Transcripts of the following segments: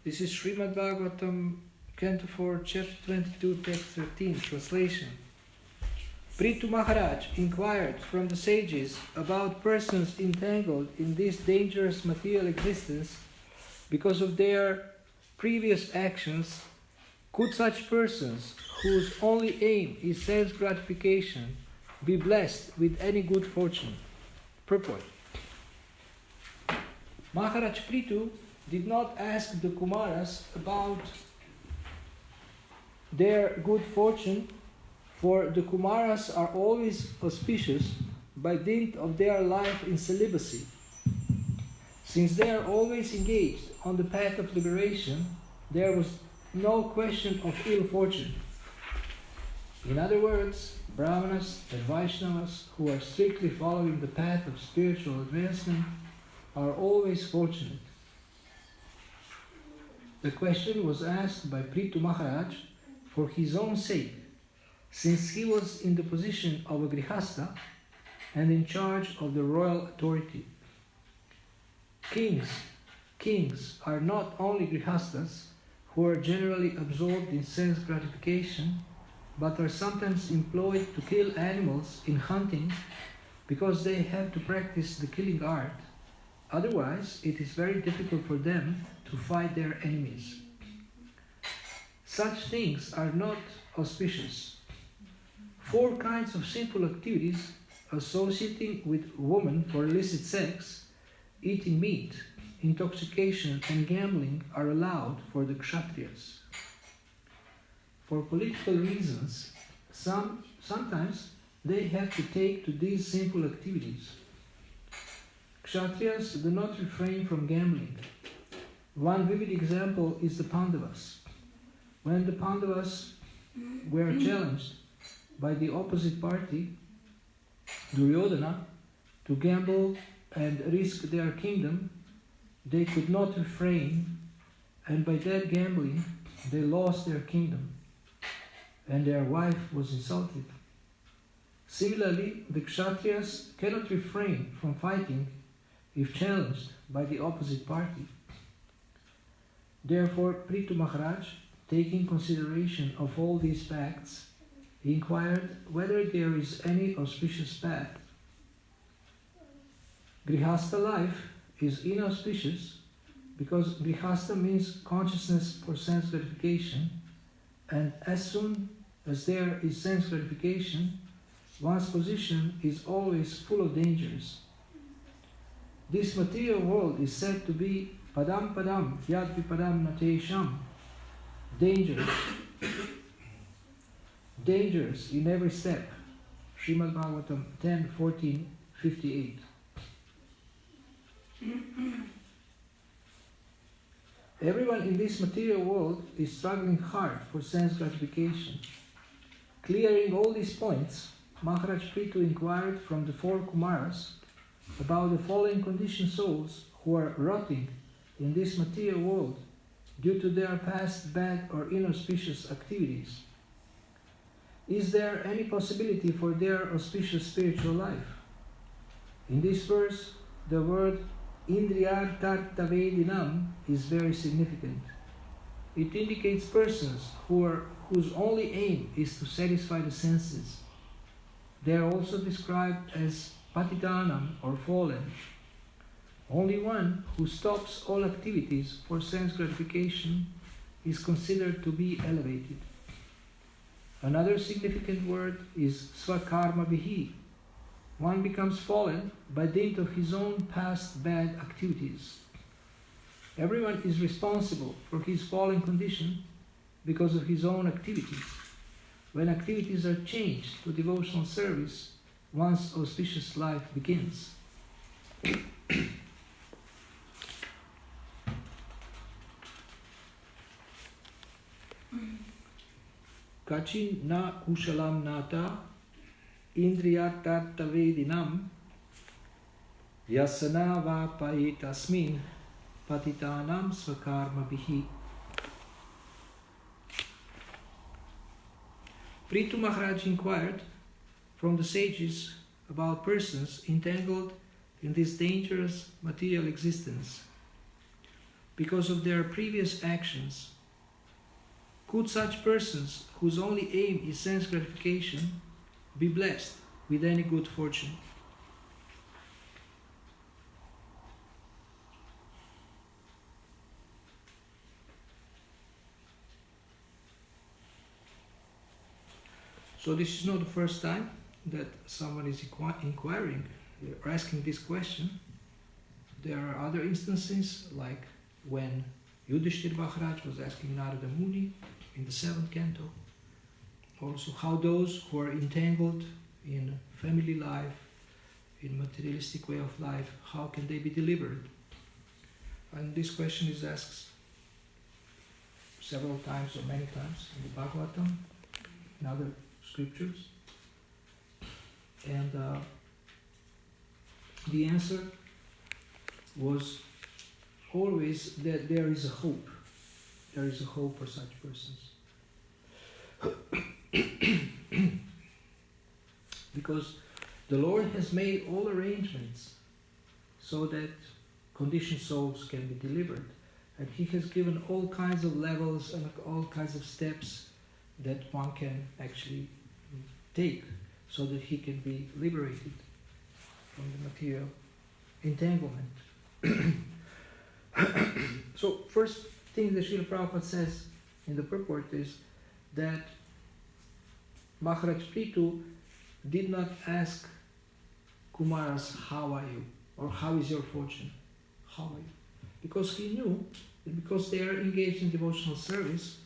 This is Srimad Bhagavatam, Canto 4, Chapter 22, Text 13, translation. Prithu Maharaj inquired from the sages about persons entangled in this dangerous material existence because of their previous actions. Could such persons, whose only aim is sense gratification, be blessed with any good fortune? Purport. Maharaj Prithu did not ask the Kumaras about their good fortune, for the Kumaras are always auspicious by dint of their life in celibacy. Since they are always engaged on the path of liberation, there was no question of ill fortune. In other words, Brahmanas and Vaishnavas who are strictly following the path of spiritual advancement are always fortunate. The question was asked by Prithu Maharaj for his own sake, since he was in the position of a grihastha and in charge of the royal authority. Kings are not only grihasthas who are generally absorbed in sense gratification, but are sometimes employed to kill animals in hunting because they have to practice the killing art. Otherwise, it is very difficult for them to fight their enemies. Such things are not auspicious. 4 kinds of sinful activities, associating with women for illicit sex, eating meat, intoxication, and gambling, are allowed for the Kshatriyas. For political reasons, sometimes they have to take to these sinful activities. Kshatriyas do not refrain from gambling. One vivid example is the Pandavas. When the Pandavas were challenged by the opposite party, Duryodhana, to gamble and risk their kingdom, they could not refrain, and by that gambling they lost their kingdom, and their wife was insulted. Similarly, the Kshatriyas cannot refrain from fighting if challenged by the opposite party. Therefore, Prithu Maharaj, taking consideration of all these facts, inquired whether there is any auspicious path. Grihastha life is inauspicious because Grihastha means consciousness for sense gratification, and as soon as there is sense gratification, one's position is always full of dangers. This material world is said to be padam padam yad vipadam natesham, dangers in every step. Srimad Bhagavatam 10:14-58. Everyone in this material world is struggling hard for sense gratification. Clearing all these points, Maharaj Prithu inquired from the 4 Kumaras about the following conditioned souls who are rotting in this material world due to their past bad or inauspicious activities. Is there any possibility for their auspicious spiritual life? In this verse, the word Indriyartartavedinam is very significant. It indicates persons whose only aim is to satisfy the senses. They are also described as patitanam or fallen. Only one who stops all activities for sense gratification is considered to be elevated. Another significant word is svakarma vihi. One becomes fallen by dint of his own past bad activities. Everyone is responsible for his fallen condition because of his own activities. When activities are changed to devotional service, one's auspicious life begins. Kachin na kushalam nata indriyatartavedinam yasana va paetasmin patitanam svakarma bihi. Prithu Maharaj inquired from the sages about persons entangled in this dangerous material existence. because of their previous actions. Could such persons, whose only aim is sense gratification, be blessed with any good fortune? So this is not the first time that someone is inquiring or asking this question. There are other instances, like when Yudhishthir Maharaj was asking Narada Muni in the 7th canto, also how those who are entangled in family life, in materialistic way of life, how can they be delivered? And this question is asked several times or many times in the Bhagavatam, in other scriptures. And the answer was always that there is a hope. There is a hope for such persons. Because the Lord has made all arrangements so that conditioned souls can be delivered. And He has given all kinds of levels and all kinds of steps that one can actually take so that he can be liberated from the material entanglement. So first thing that Srila Prabhupada says in the purport is that Maharaj Prithu did not ask Kumaras, how are you? Or how is your fortune? How are you? Because he knew that because they are engaged in devotional service,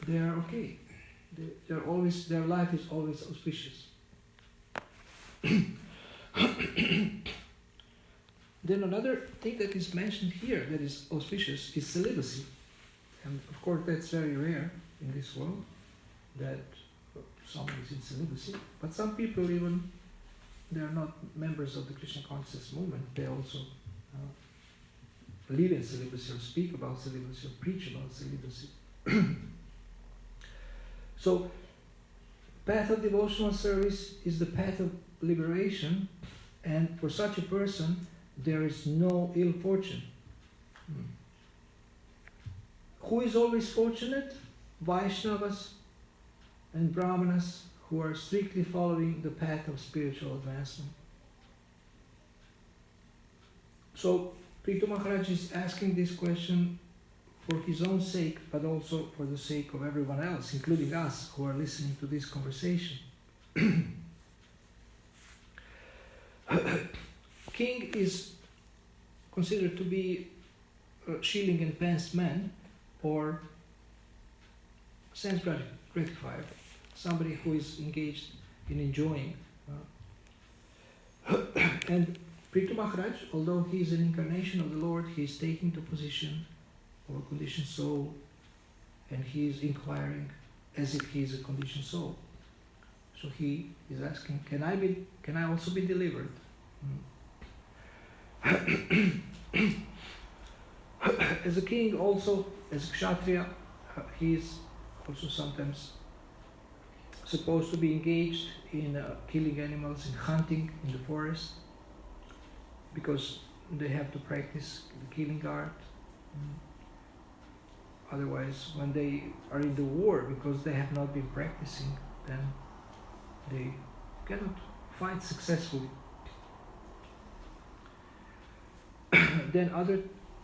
they are okay. They're always, their life is always auspicious. Then another thing that is mentioned here that is auspicious is celibacy. And of course that's very rare in this world, that someone is in celibacy. But some people even, they are not members of the Krishna consciousness movement, they also live in celibacy or speak about celibacy or preach about celibacy. So, path of devotional service is the path of liberation, and for such a person, there is no ill fortune. Who is always fortunate? Vaishnavas and Brahmanas who are strictly following the path of spiritual advancement. So, Prithu Maharaj is asking this question for his own sake, but also for the sake of everyone else, including us who are listening to this conversation. King is considered to be a shilling and pence man, or sense gratifier, somebody who is engaged in enjoying. And Prithu Maharaj, although he is an incarnation of the Lord, he is taking the position of a conditioned soul, and he is inquiring as if he is a conditioned soul. So he is asking, can I also be delivered? As a king, also as a kshatriya, he is also sometimes supposed to be engaged in killing animals, in hunting in the forest, because they have to practice the killing art. Otherwise, when they are in the war, because they have not been practicing, then they cannot fight successfully. Then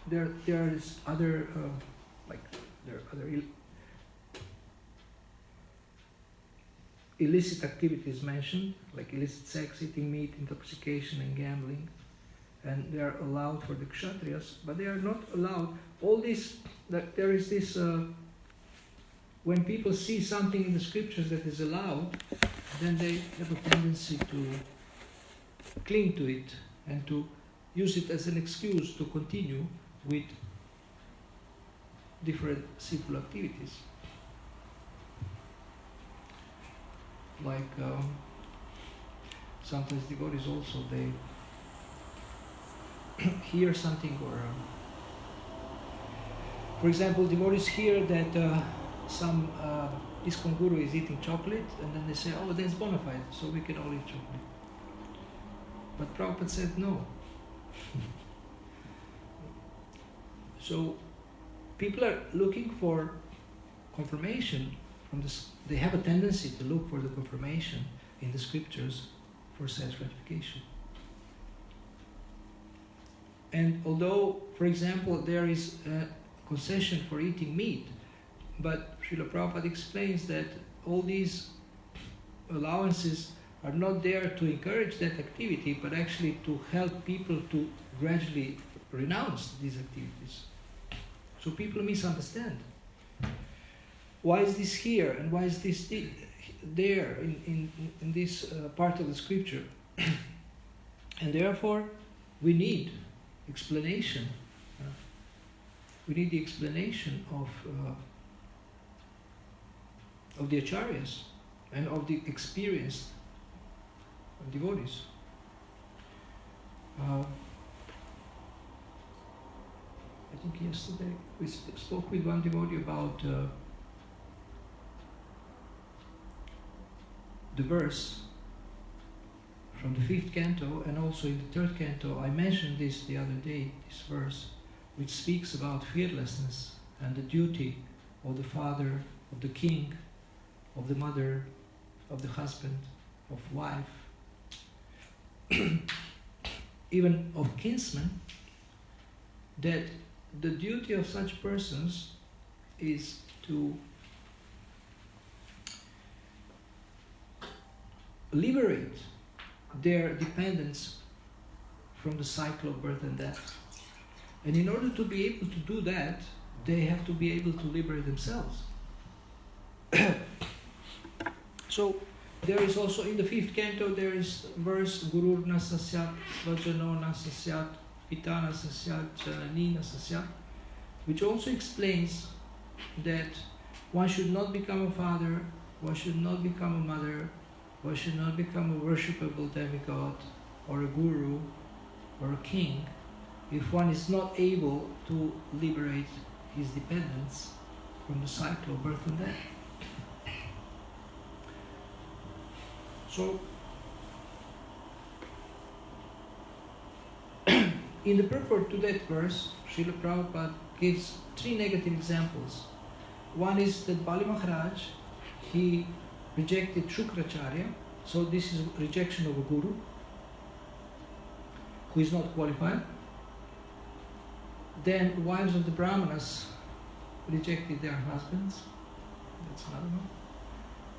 there is other illicit activities mentioned, like illicit sex, eating meat, intoxication, and gambling, and they are allowed for the kshatriyas, but they are not allowed. All this, that there is this. When people see something in the scriptures that is allowed, then they have a tendency to cling to it and to use it as an excuse to continue with different sinful activities. Like sometimes devotees also, they hear something, or for example, devotees hear that some ISKCON guru is eating chocolate, and then they say, oh, that's bona fide, so we can all eat chocolate. But Prabhupada said no. So people are looking for confirmation from this. They have a tendency to look for the confirmation in the scriptures for self-gratification. And although, for example, there is a concession for eating meat, but Srila Prabhupada explains that all these allowances are not there to encourage that activity, but actually to help people to gradually renounce these activities. So people misunderstand. Why is this here and why is this there in this part of the scripture? And therefore, we need explanation. We need the explanation of the acharyas and of the experienced devotees. I think yesterday we spoke with one devotee about the verse from the 5th canto, and also in the 3rd canto. I mentioned this the other day, this verse, which speaks about fearlessness and the duty of the father, of the king, of the mother, of the husband, of wife, even of kinsmen, that the duty of such persons is to liberate their dependents from the cycle of birth and death. And in order to be able to do that, they have to be able to liberate themselves. So there is also in the 5th canto, there is verse Gurur na sasyat, Vajano na sasyat, Pita na sasyat, Janani na sasyat, which also explains that one should not become a father, one should not become a mother, one should not become a worshipable demigod or a guru or a king if one is not able to liberate his dependents from the cycle of birth and death. So, in the purport to that verse, Srila Prabhupada gives 3 negative examples. One is that Bali Maharaj, he rejected Shukracharya, so this is rejection of a guru who is not qualified. Then wives of the Brahmanas rejected their husbands. That's another one.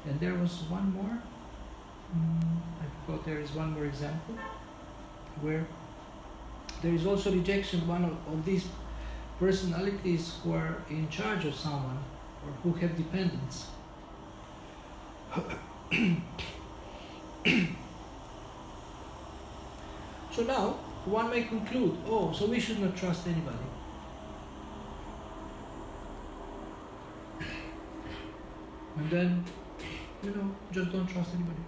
And there was one more. I forgot, there is one more example where there is also rejection one of these personalities who are in charge of someone or who have dependents. So now one may conclude, oh, so we should not trust anybody. And then, just don't trust anybody.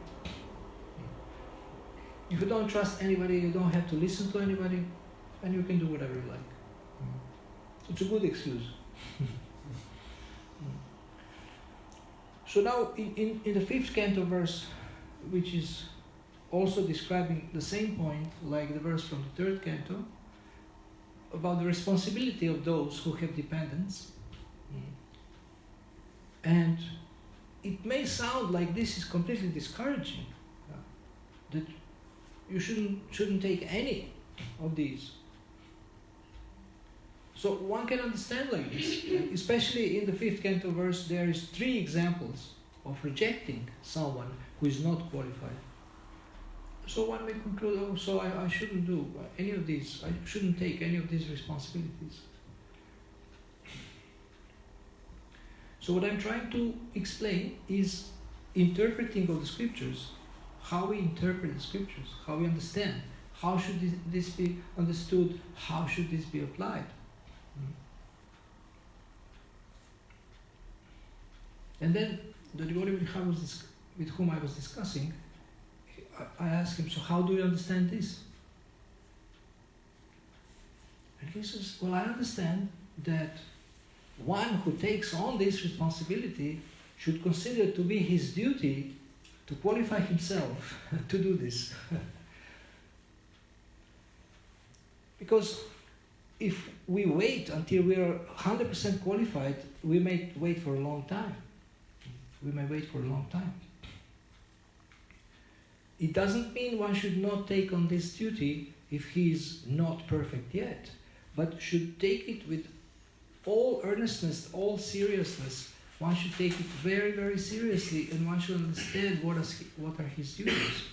If you don't trust anybody, you don't have to listen to anybody, and you can do whatever you like. It's a good excuse. So now, in the 5th canto verse, which is also describing the same point, like the verse from the 3rd canto, about the responsibility of those who have dependents. And it may sound like this is completely discouraging, that you shouldn't take any of these. So one can understand like this, especially in the 5th canto verse, there is 3 examples of rejecting someone who is not qualified. So one may conclude, oh, so I shouldn't do any of these, I shouldn't take any of these responsibilities. So what I'm trying to explain is interpreting of the scriptures, how we interpret the scriptures, how we understand, how should this be understood, how should this be applied. And then the devotee with whom I was discussing, I asked him, so how do you understand this? And he says, well, I understand that one who takes on this responsibility should consider it to be his duty to qualify himself to do this. Because if we wait until we are 100% qualified, we may wait for a long time. We may wait for a long time. It doesn't mean one should not take on this duty if he is not perfect yet, but should take it with all earnestness, all seriousness. One should take it very, very seriously, and one should understand what are his duties.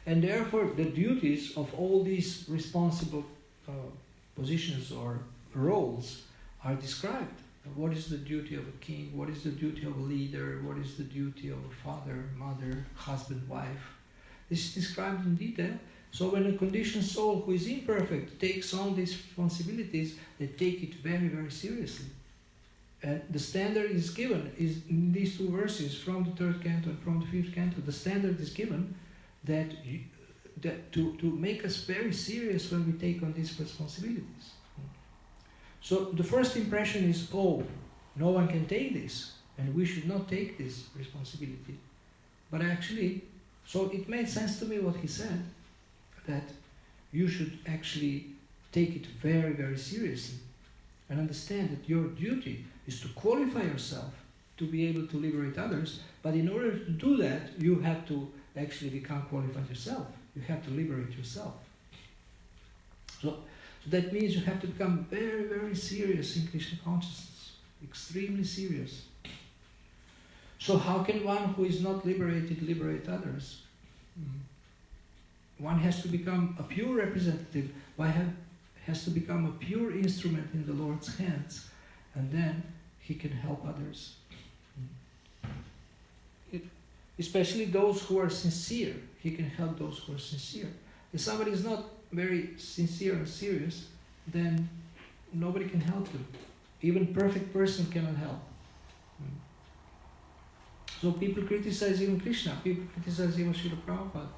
And therefore, the duties of all these responsible positions or roles are described. What is the duty of a king? What is the duty of a leader? What is the duty of a father, mother, husband, wife? This is described in detail. So when a conditioned soul who is imperfect takes on these responsibilities, they take it very, very seriously. And the standard is given is in these two verses from the third canto and from the fifth canto. The standard is given that to make us very serious when we take on these responsibilities. So the first impression is, oh, no one can take this, and we should not take this responsibility. But actually, so it made sense to me what he said, that you should actually take it very, very seriously and understand that your duty is to qualify yourself to be able to liberate others, but in order to do that, you have to actually become qualified yourself. You have to liberate yourself. So that means you have to become very, very serious in Krishna consciousness, extremely serious. So how can one who is not liberated liberate others? One has to become a pure representative. One has to become a pure instrument in the Lord's hands, and then he can help others. Especially those who are sincere. He can help those who are sincere. If somebody is not very sincere and serious, then nobody can help them. Even perfect person cannot help. So people criticize even Krishna, people criticize even Srila Prabhupada.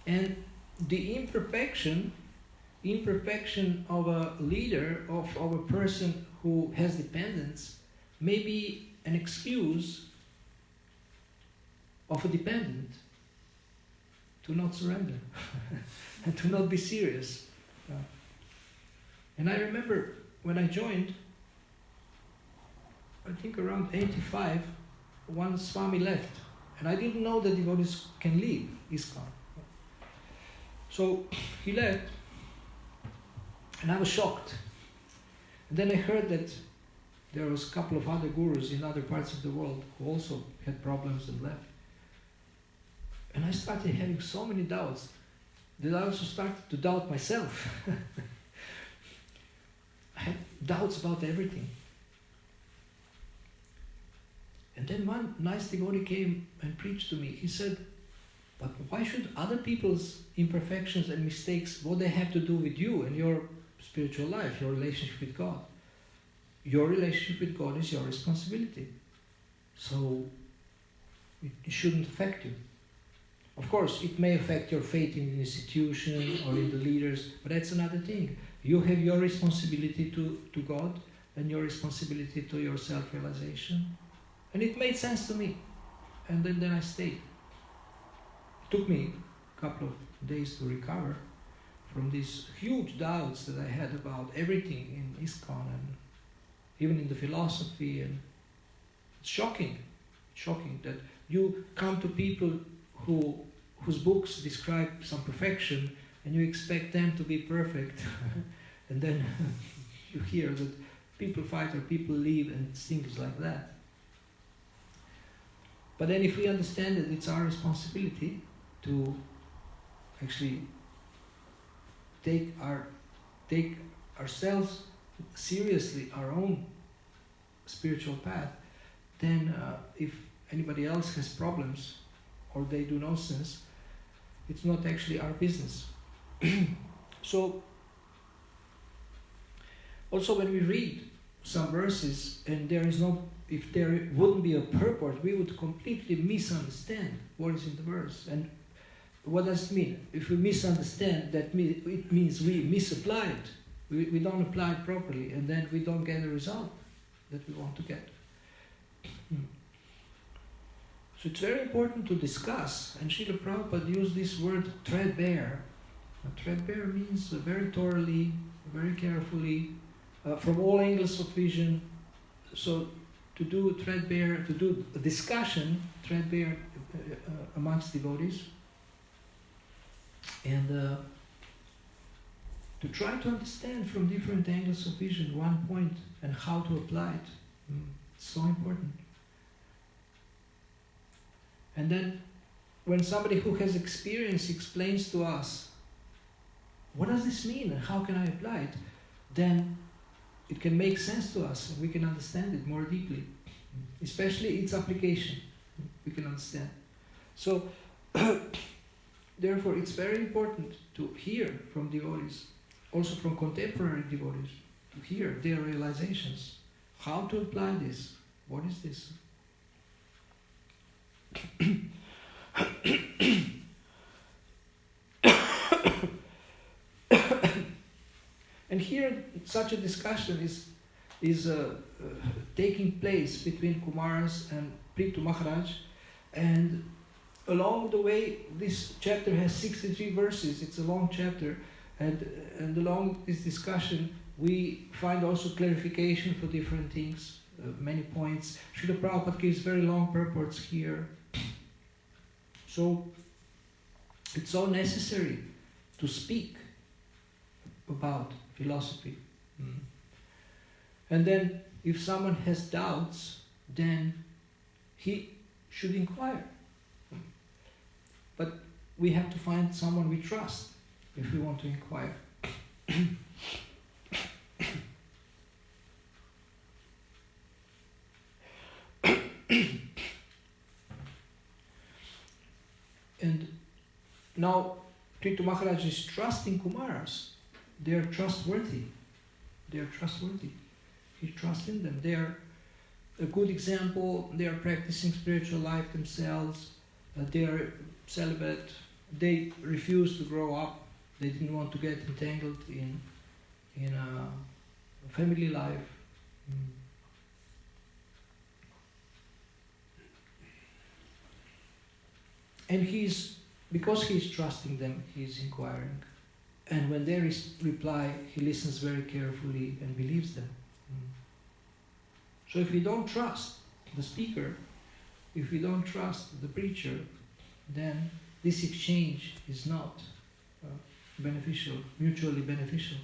And the imperfection of a leader, of a person who has dependence, may be an excuse of a dependent to not surrender and to not be serious. And I remember when I joined, I think around 85, one Swami left. And I didn't know that devotees can leave ISKCON. So he left, and I was shocked. And then I heard that there was a couple of other gurus in other parts of the world who also had problems and left. And I started having so many doubts that I also started to doubt myself. I had doubts about everything. And then one nice devotee came and preached to me. He said, but why should other people's imperfections and mistakes, what they have to do with you and your spiritual life, your relationship with God? Your relationship with God is your responsibility. So it shouldn't affect you. Of course, it may affect your faith in the institution or in the leaders, but that's another thing. You have your responsibility to God and your responsibility to your self-realization. And it made sense to me. And then I stayed. It took me a couple of days to recover from these huge doubts that I had about everything in ISKCON and even in the philosophy. And it's shocking that you come to people whose books describe some perfection and you expect them to be perfect. And then you hear that people fight or people leave and things like that. But then if we understand that it's our responsibility to actually take ourselves seriously, our own spiritual path, then if anybody else has problems or they do nonsense, it's not actually our business. So, also when we read some verses and if there wouldn't be a purport, we would completely misunderstand what is in the verse. And what does it mean? If we misunderstand, it means we misapply it. We don't apply it properly, and then we don't get the result that we want to get. So it's very important to discuss, and Srila Prabhupada used this word threadbare. Threadbare means very thoroughly, very carefully, from all angles of vision. So to do a discussion, threadbare amongst devotees, and to try to understand from different angles of vision one point and how to apply it. It's so important. And then when somebody who has experience explains to us, what does this mean and how can I apply it, then it can make sense to us and we can understand it more deeply, especially its application. We can understand. So, therefore, it's very important to hear from devotees, also from contemporary devotees, to hear their realizations. How to apply this? What is this? And here, such a discussion is taking place between Kumaras and Prithu Maharaj, and along the way, this chapter has 63 verses. It's a long chapter, and along this discussion, we find also clarification for different things, many points. Srila Prabhupada gives very long purports here. So, it's so necessary to speak about philosophy. And then, if someone has doubts, then he should inquire. But we have to find someone we trust if we want to inquire. And now Prithu Maharaj is trusting Kumaras. They are trustworthy. They are trustworthy. He trusts in them. They are a good example. They are practicing spiritual life themselves. They are celibate. They refused to grow up. They didn't want to get entangled in a family life. And because he's trusting them, he's inquiring. And when there is reply, he listens very carefully and believes them. So if we don't trust the speaker, if we don't trust the preacher, then this exchange is not beneficial, mutually beneficial.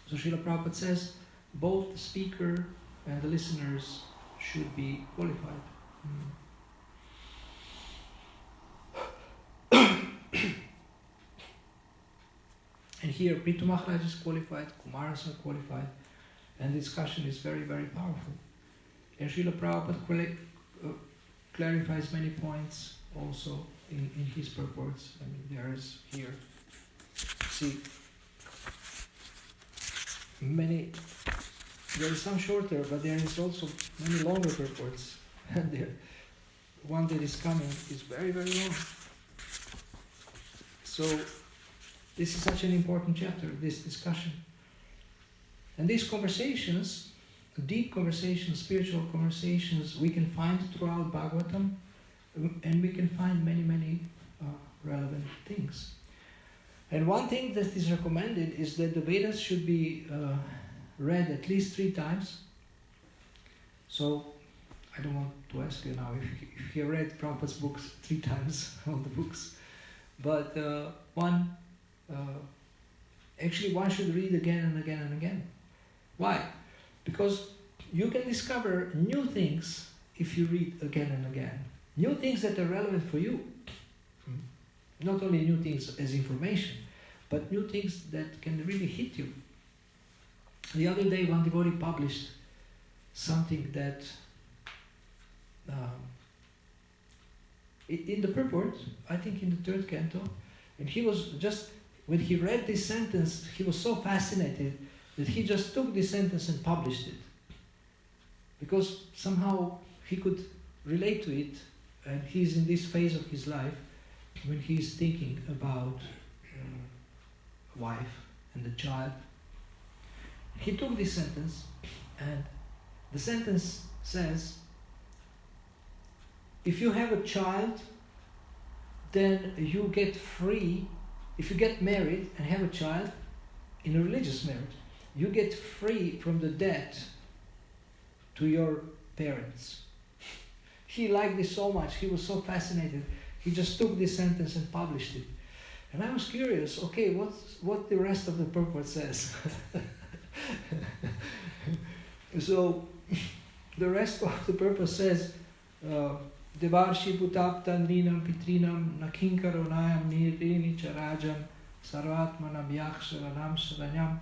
So Srila Prabhupada says, both the speaker and the listeners should be qualified. And here Prithu Maharaj is qualified, Kumaras are qualified, and the discussion is very, very powerful. And Srila Prabhupada clarifies many points also in his purports. I mean, there is here, see, many, there is some shorter, but there is also many longer purports. And the one that is coming is very, very long. So, this is such an important chapter, this discussion. And these conversations, deep conversations, spiritual conversations, we can find throughout Bhagavatam, and we can find many, many relevant things. And one thing that is recommended is that the Vedas should be read at least 3 times. So, I don't want to ask you now if you read Prabhupada's books 3 times, all the books. But actually one should read again and again and again. Why? Because you can discover new things if you read again and again. New things that are relevant for you. Not only new things as information, but new things that can really hit you. The other day one devotee published something that in the purport, I think in the 3rd canto, and he was just, when he read this sentence, he was so fascinated that he just took this sentence and published it. Because somehow he could relate to it, and he's in this phase of his life when he's thinking about a wife and a child. He took this sentence, and the sentence says, if you have a child, then you get free. If you get married and have a child in a religious marriage, you get free from the debt to your parents. He liked this so much, he was so fascinated, he just took this sentence and published it. And I was curious, okay, what the rest of the purport says. So, the rest of the purpose says, Devarshi Bhutaptan Ninam Pitrinam Nakinkaro Nayam Nirini Charajam Sarvatmanam Yaksharanam Saranyam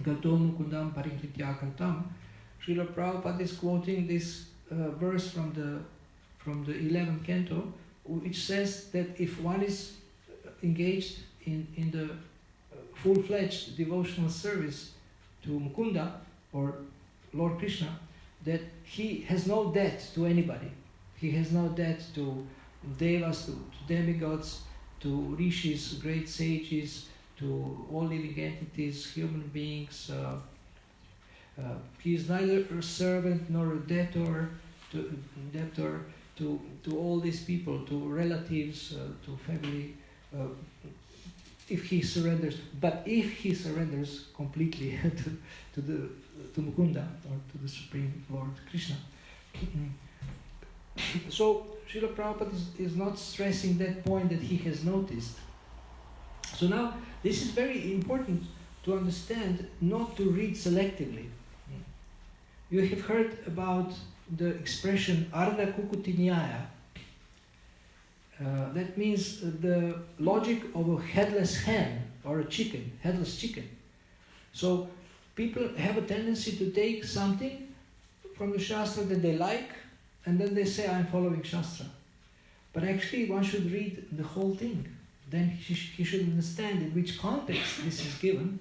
Gatom Mukundam Parikrityakantam. Srila Prabhupada is quoting this verse from the 11th canto, which says that if one is engaged in the full-fledged devotional service to Mukunda or Lord Krishna, that he has no debt to anybody. He has no debt to devas, to demigods, to rishis, great sages, to all living entities, human beings. He is neither a servant nor a debtor to all these people, to relatives, to family. If he surrenders, but if he surrenders completely to Mukunda or to the Supreme Lord Krishna. So Srila Prabhupada is not stressing that point that he has noticed. So now this is very important to understand, not to read selectively. You have heard about the expression Ardha Kukuti Nyaya. That means the logic of a headless hen or a chicken, headless chicken. So people have a tendency to take something from the Shastra that they like, and then they say, I'm following Shastra. But actually one should read the whole thing. Then he should understand in which context this is given.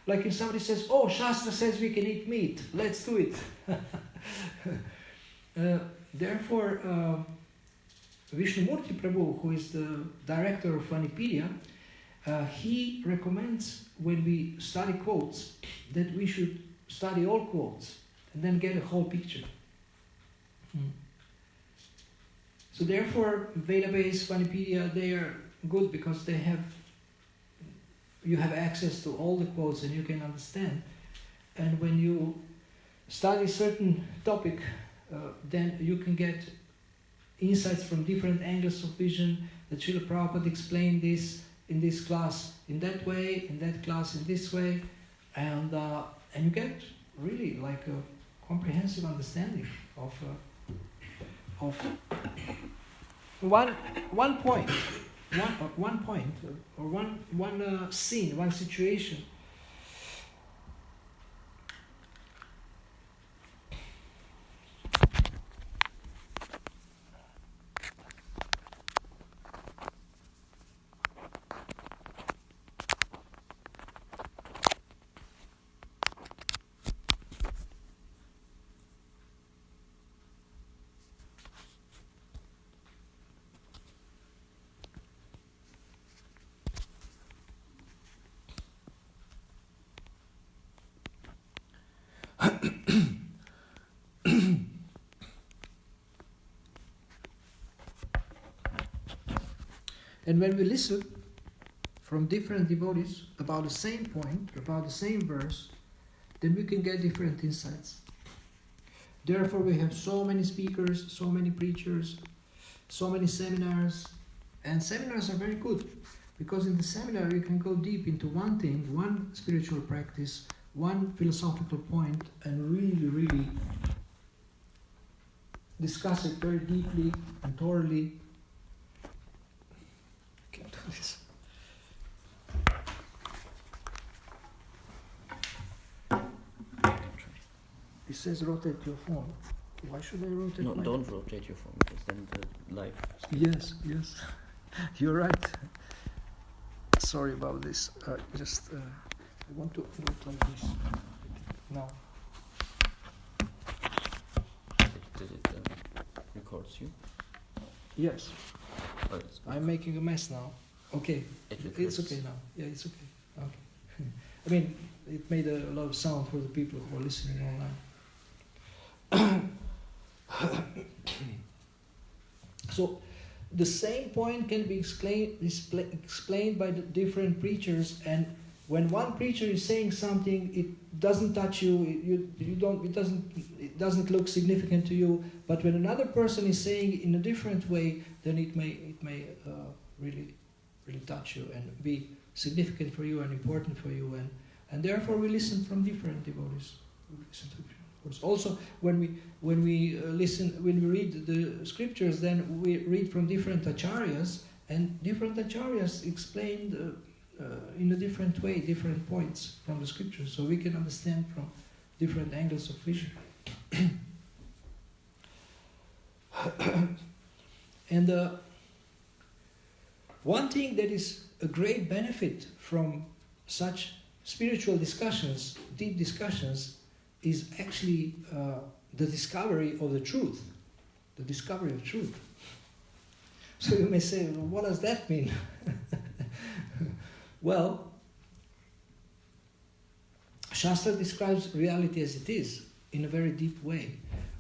Like if somebody says, oh, Shastra says we can eat meat, let's do it. Therefore, Vishnumurti Prabhu, who is the director of Vanipedia, he recommends when we study quotes that we should study all quotes and then get a whole picture. So therefore, Veda-based Vanipedia, they are good because you have access to all the quotes and you can understand. And when you study certain topic, then you can get insights from different angles of vision, that Srila Prabhupada explained this in this class in that way, in that class in this way, and you get really like a comprehensive understanding of one point or one scene, one situation. And when we listen from different devotees about the same point, about the same verse, then we can get different insights. Therefore, we have so many speakers, so many preachers, so many seminars. And seminars are very good, because in the seminar you can go deep into one thing, one spiritual practice, one philosophical point, and really, really discuss it very deeply and thoroughly. I can't do this. It says rotate your phone. Why should I rotate my phone? No, don't rotate your phone, because then the live... Yes. You're right. Sorry about this. I want to do it like this. Now. Did it records you? Yes. Oh, it's I'm making a mess now. Okay. It's okay now. Yeah, it's okay. Okay. I mean, it made a lot of sound for the people who are listening online. So, the same point can be explained by the different preachers, and when one preacher is saying something, it doesn't touch you, it doesn't look significant to you, but when another person is saying it in a different way, then it may really touch you and be significant for you and important for you, and therefore we listen from different devotees. Also, when we read the scriptures, then we read from different acharyas, and different acharyas explained in a different way different points from the scriptures, so we can understand from different angles of vision. And one thing that is a great benefit from such spiritual discussions, deep discussions, is actually the discovery of the truth. The discovery of truth. So you may say, well, what does that mean? Well, Shastra describes reality as it is, in a very deep way.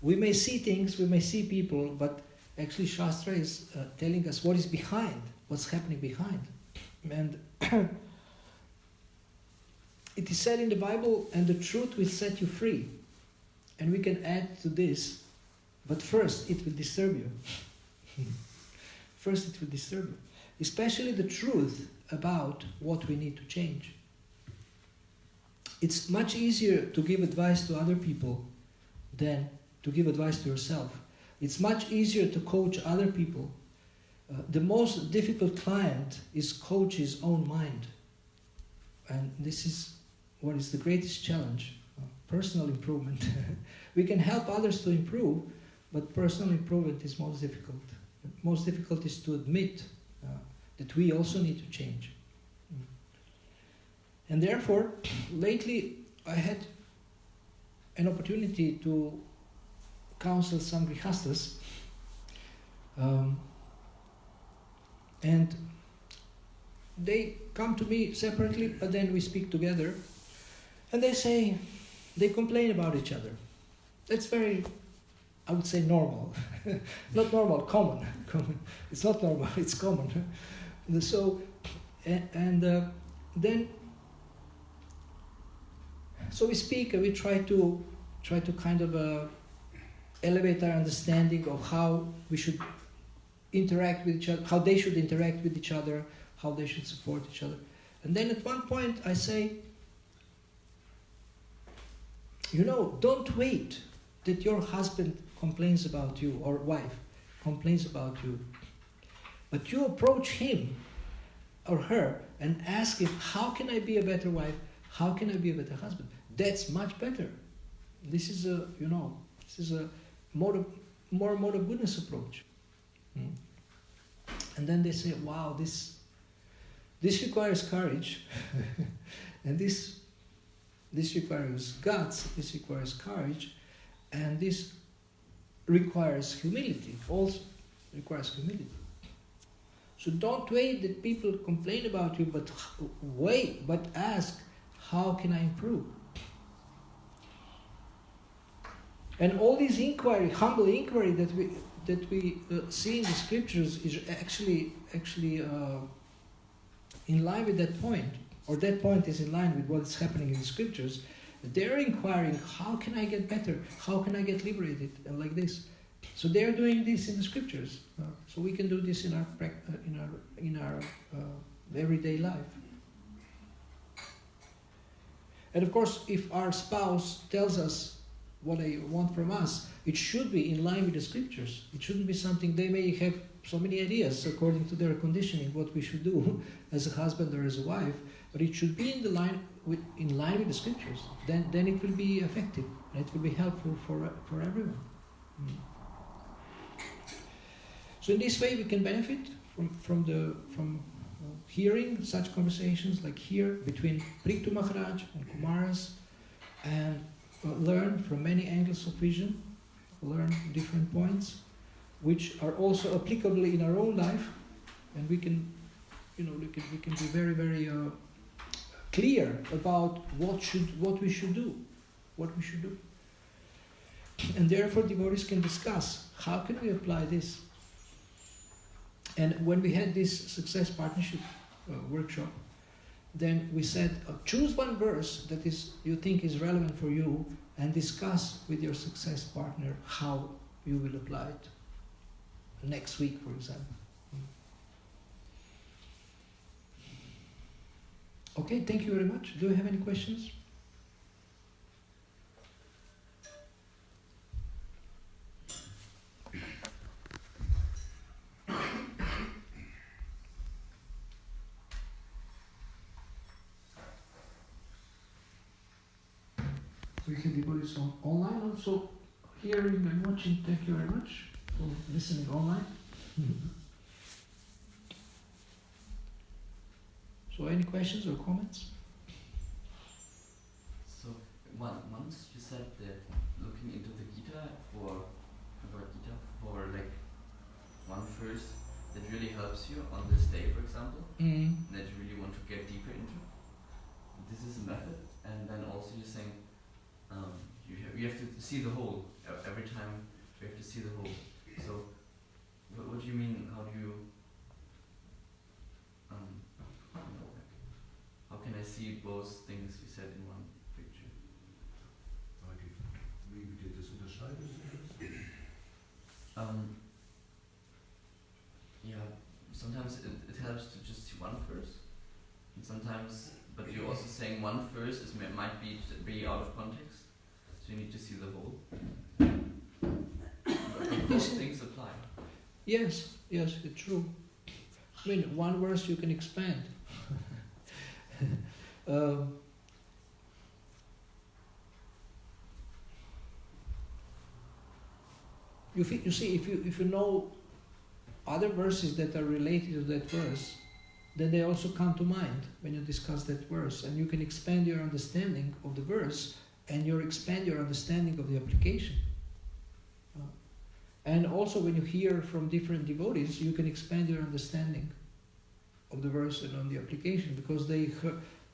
We may see things, we may see people, but actually Shastra is telling us what is behind, what's happening behind. And it is said in the Bible, and the truth will set you free. And we can add to this, but first it will disturb you. First it will disturb you. Especially the truth about what we need to change. It's much easier to give advice to other people than to give advice to yourself. It's much easier to coach other people. The most difficult client is coach his own mind. And this is what is the greatest challenge, personal improvement. We can help others to improve, but personal improvement is most difficult. Most difficult is to admit that we also need to change. And therefore, lately I had an opportunity to counsel some grihastas, and they come to me separately, but then we speak together, and they complain about each other. That's very, I would say, normal. Not normal, common. It's not normal, it's common. So, so we speak, and we try to kind of elevate our understanding of how we should interact with each other, how they should interact with each other, how they should support each other. And then at one point I say, don't wait that your husband complains about you or wife complains about you, but you approach him or her and ask him, how can I be a better wife? How can I be a better husband? That's much better. This is a more mode of goodness approach. And then they say, wow, this requires courage, and this requires guts, this requires courage, and this requires humility, also requires humility. So don't wait that people complain about you, but ask, how can I improve? And all this inquiry, humble inquiry that we see in the scriptures is actually in line with that point, or that point is in line with what's happening in the scriptures. They're inquiring, how can I get better? How can I get liberated? And like this. So they're doing this in the scriptures. So we can do this in our everyday life. And of course, if our spouse tells us what they want from us, it should be in line with the scriptures. It shouldn't be something, they may have so many ideas according to their conditioning, what we should do as a husband or as a wife, but it should be in line with the scriptures. Then it will be effective, and it will be helpful for everyone. So in this way we can benefit from hearing such conversations like here between Prithu Maharaj and Kumaras, and learn from many angles of vision, learn different points, which are also applicable in our own life, and we can be very, very clear about what we should do. And therefore devotees can discuss, how can we apply this? And when we had this success partnership workshop, then we said, choose one verse that is you think is relevant for you and discuss with your success partner how you will apply it next week, for example. Okay, thank you very much. Do you have any questions? We have devotees online also hearing and watching. Thank you very much for listening online. So any questions or comments? So once you said that looking into the Gita for like one verse that really helps you on this day, for example, that you really want to get deeper into. This is a method, and then also you're saying you have to see the whole. Every time you have to see the whole. So what do you mean? How do you how can I see both things you said in one picture? Wie wird das unterscheiden? Yeah, sometimes it helps to just see one verse, and sometimes, but you're also saying one verse might be out of context, so you need to see the whole. But both things apply. Yes, it's true. I mean, one verse you can expand. You see, if you know other verses that are related to that verse, then they also come to mind when you discuss that verse, and you can expand your understanding of the verse, and you expand your understanding of the application. And also when you hear from different devotees, you can expand your understanding of the verse and on the application, because they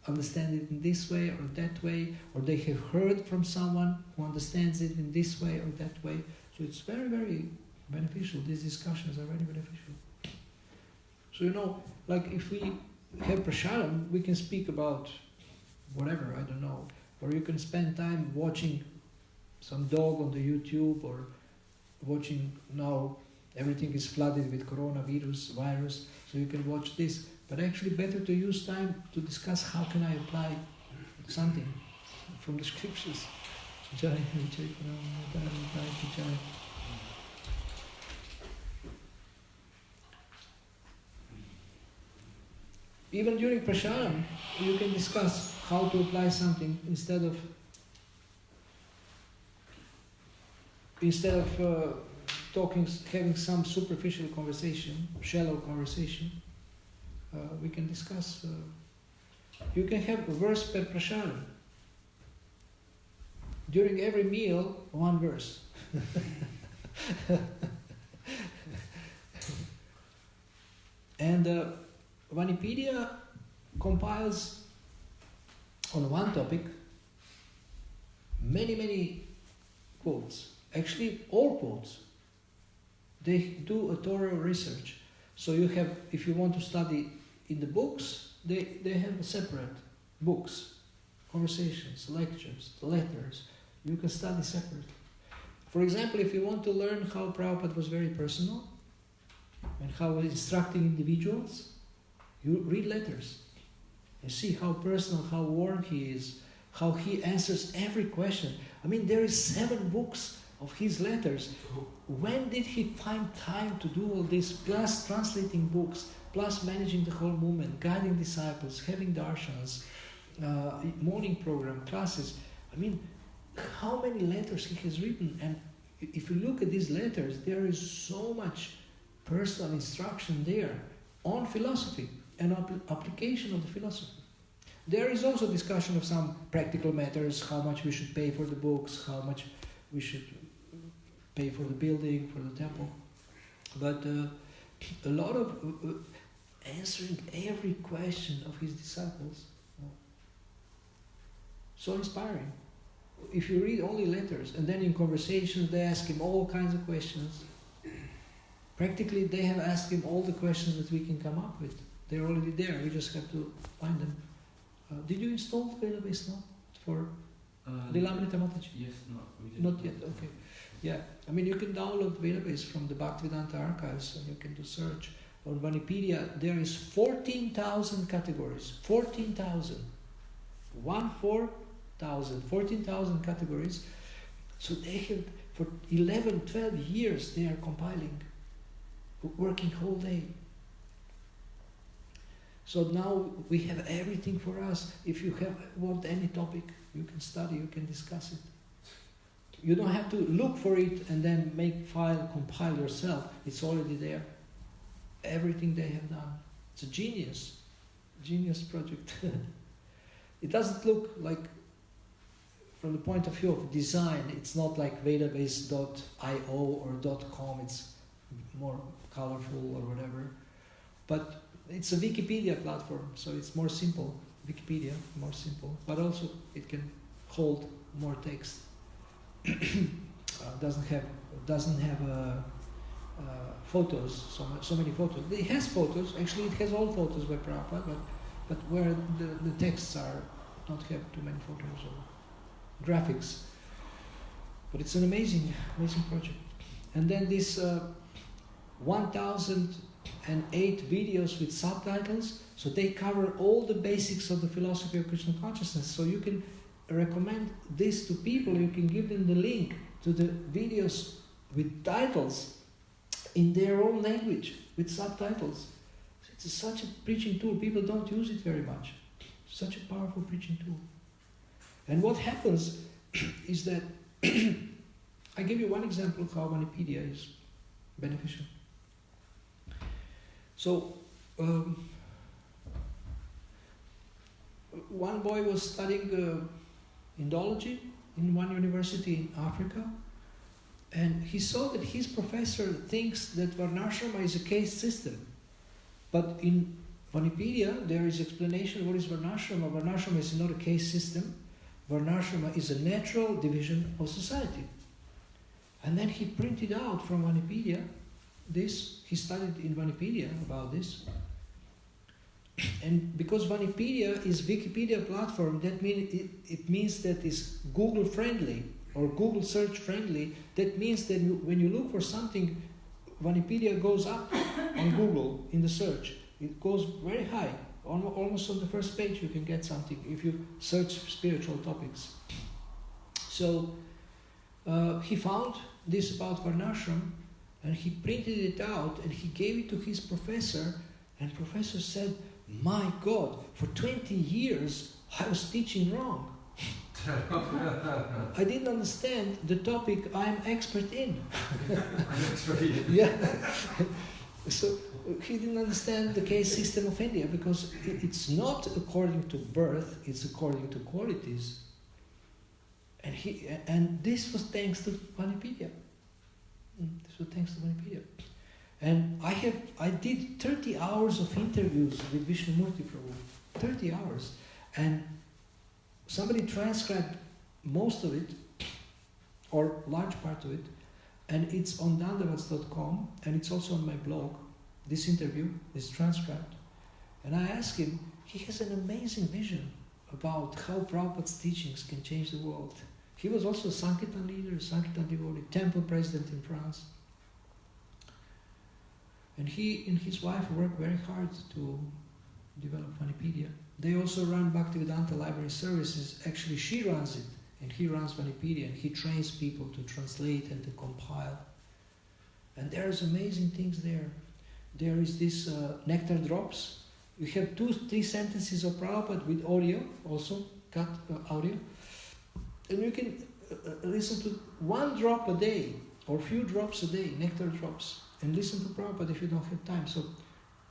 understand it in this way or that way, or they have heard from someone who understands it in this way or that way. So it's very, very beneficial. These discussions are very beneficial. So like if we have prasadam, we can speak about whatever, I don't know, or you can spend time watching some dog on the YouTube, or watching, now everything is flooded with coronavirus, so you can watch this. But actually better to use time to discuss how can I apply something from the scriptures. Even during prasadam, you can discuss how to apply something instead of having some superficial conversation, shallow conversation. We can discuss. You can have a verse per prasadam. During every meal, one verse. And Vanipedia compiles on one topic many quotes. Actually, all quotes. They do a thorough research. So you have, if you want to study in the books, they have separate books, conversations, lectures, letters. You can study separately. For example, if you want to learn how Prabhupada was very personal and how he was instructing individuals, you read letters. You see how personal, how warm he is, how he answers every question. I mean, there is 7 books of his letters. When did he find time to do all this, plus translating books, plus managing the whole movement, guiding disciples, having darshans, morning program, classes? I mean, how many letters he has written? And if you look at these letters, there is so much personal instruction there on philosophy and application of the philosophy. There is also discussion of some practical matters, how much we should pay for the books, how much we should pay for the building, for the temple. But a lot of answering every question of his disciples. So inspiring. If you read only letters, and then in conversations they ask him all kinds of questions, Practically, they have asked him all the questions that we can come up with. They're already there. We just have to find them. Did you install the database now for Lilamrita Mataji? Yes, no, we didn't. Not yet. Okay. Yeah. I mean, you can download the database from the Bhaktivedanta archives, and you can do search. On Vanipedia, there is 14,000 categories. 14,000. 14,000 categories. So they have, for 11, 12 years, they are compiling, working whole day. So now we have everything for us. If you want any topic, you can study, you can discuss it. You don't have to look for it and then make file, compile yourself. It's already there. Everything they have done. It's a genius project. It doesn't look like, from the point of view of design, it's not like database.io or .com, it's more colorful or whatever. But it's a Wikipedia platform, so it's more simple. Wikipedia, more simple. But also it can hold more text. Doesn't have photos, so many photos. It has photos, actually it has all photos by Prabhupada, but where the texts are, not have too many photos or graphics. But it's an amazing project. And then this 1008 videos with subtitles, so they cover all the basics of the philosophy of Krishna consciousness. So you can recommend this to people, you can give them the link to the videos with titles in their own language, with subtitles. It's such a preaching tool. People don't use it very much. Such a powerful preaching tool. And what happens is that, I give you one example of how Vanipedia is beneficial. So, one boy was studying Indology in one university in Africa, and he saw that his professor thinks that Varnashrama is a caste system. But in Vanipedia, there is explanation what is Varnashrama. Varnashrama is not a caste system. Varnashrama is a natural division of society. And then he printed out from Vanipedia this. He studied in Vanipedia about this. And because Vanipedia is Wikipedia platform, that it means that it's Google friendly or Google search friendly. That means that when you look for something, Vanipedia goes up on Google in the search. It goes very high. Almost on the first page you can get something if you search spiritual topics. So he found this about Varnashram, and he printed it out and he gave it to his professor, and professor said, "My God, for 20 years I was teaching wrong. I didn't understand the topic I'm expert in." Yeah. So he didn't understand the caste system of India because it's not according to birth, it's according to qualities. And this was thanks to Vanipedia. And I did 30 hours of interviews with Vishnumurti Prabhu. 30 hours. And somebody transcribed most of it, or large part of it, and it's on dandavats.com, and it's also on my blog. This interview is transcribed. And I asked him, he has an amazing vision about how Prabhupada's teachings can change the world. He was also a Sankirtan leader, Sankirtan devotee, temple president in France. And he and his wife work very hard to develop Vanipedia. They also run Bhaktivedanta Library Services. Actually, she runs it, and he runs Vanipedia, and he trains people to translate and to compile. And there's amazing things there. There is this nectar drops. You have 2-3 sentences of Prabhupada with audio, also cut audio. And you can listen to 1 drop a day, or few drops a day, nectar drops, and listen to Prabhupada if you don't have time. So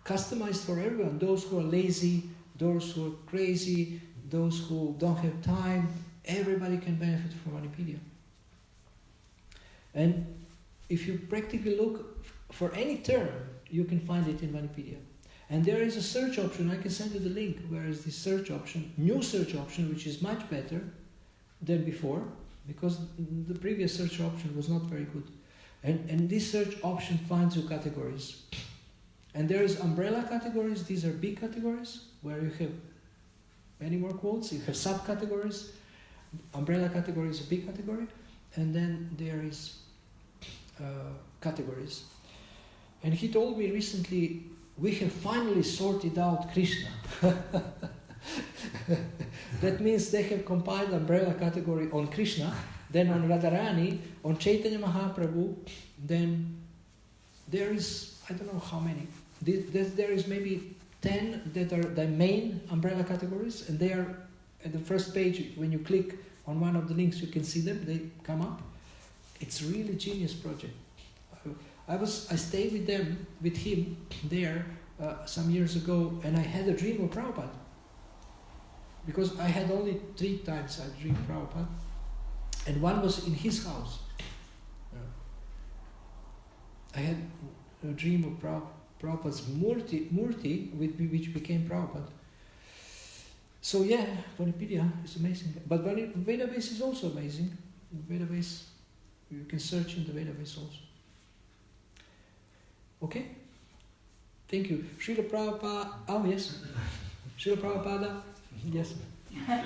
customized for everyone, those who are lazy, those who are crazy, those who don't have time, everybody can benefit from Vanipedia. And if you practically look for any term, you can find it in Vanipedia. And there is a search option, I can send you the link, where is this search option, new search option, which is much better than before, because the previous search option was not very good. And this search option finds you categories. And there is umbrella categories. These are big categories where you have many more quotes. You have subcategories. Umbrella category is a big category. And then there is categories. And he told me recently, we have finally sorted out Krishna. That means they have compiled umbrella category on Krishna, then on Radharani, on Chaitanya Mahaprabhu, then there is, I don't know how many, there is maybe 10 that are the main umbrella categories, and they are at the first page. When you click on one of the links, you can see them, they come up. It's really genius project. I stayed with him there some years ago, and I had a dream of Prabhupada. Because I had only 3 times I dreamed Prabhupada, and one was in his house. I had a dream of Prabhupada's Murti, which became Prabhupada. So yeah, Vanipedia is amazing. But Vedabase is also amazing. Vedabase, you can search in the Vedabase also. Okay? Thank you. Srila Prabhupada, oh yes. Srila Prabhupada, yes. I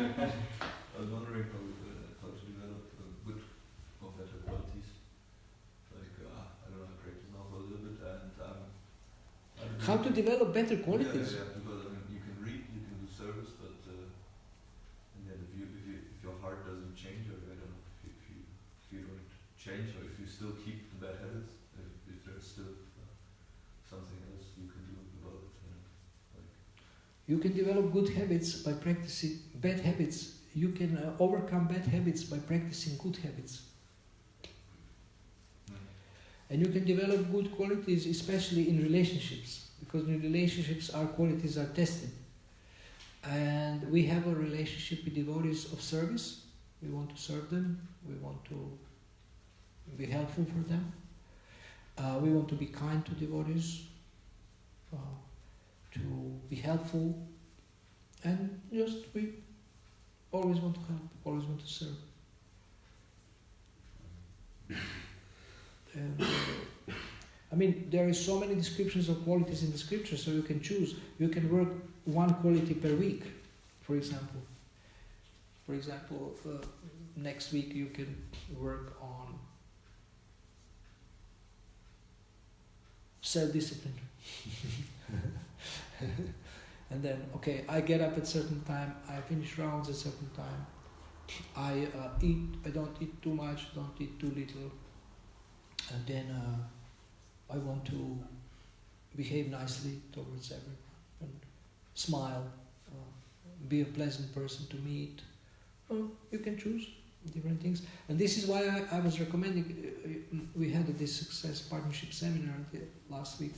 was wondering how to develop good or better qualities. Like, I don't know, I practice now for a little bit, and how to develop better qualities? Yeah, because I mean, you can read, you can do service, but and then if your heart doesn't change, or I don't know, if you don't change, or if you still keep the bad habits, if there's still something else you can do about it, like. You can develop good habits by practicing bad habits. You can overcome bad habits by practicing good habits. And you can develop good qualities, especially in relationships, because in relationships our qualities are tested. And we have a relationship with devotees of service. We want to serve them. We want to be helpful for them. We want to be kind to devotees, to be helpful, and just we always want to help, always want to serve. And, I mean, there is so many descriptions of qualities in the scripture, so you can choose. You can work one quality per week, for example. For example, next week you can work on self-discipline. And then, okay, I get up at certain time, I finish rounds at certain time, I don't eat too much, don't eat too little, and then I want to behave nicely towards everyone, and smile, be a pleasant person to meet. You can choose different things. And this is why I was recommending, we had this Success Partnership Seminar last week.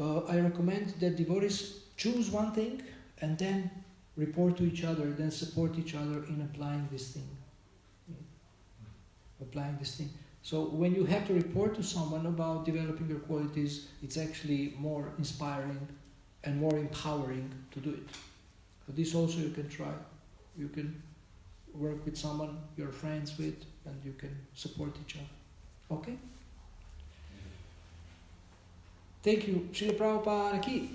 I recommend that devotees choose one thing and then report to each other, then support each other in applying this thing. So when you have to report to someone about developing your qualities, it's actually more inspiring and more empowering to do it. So this also you can try. You can work with someone you're friends with, and you can support each other. Okay? Thank you. Srila Prabhupada ki.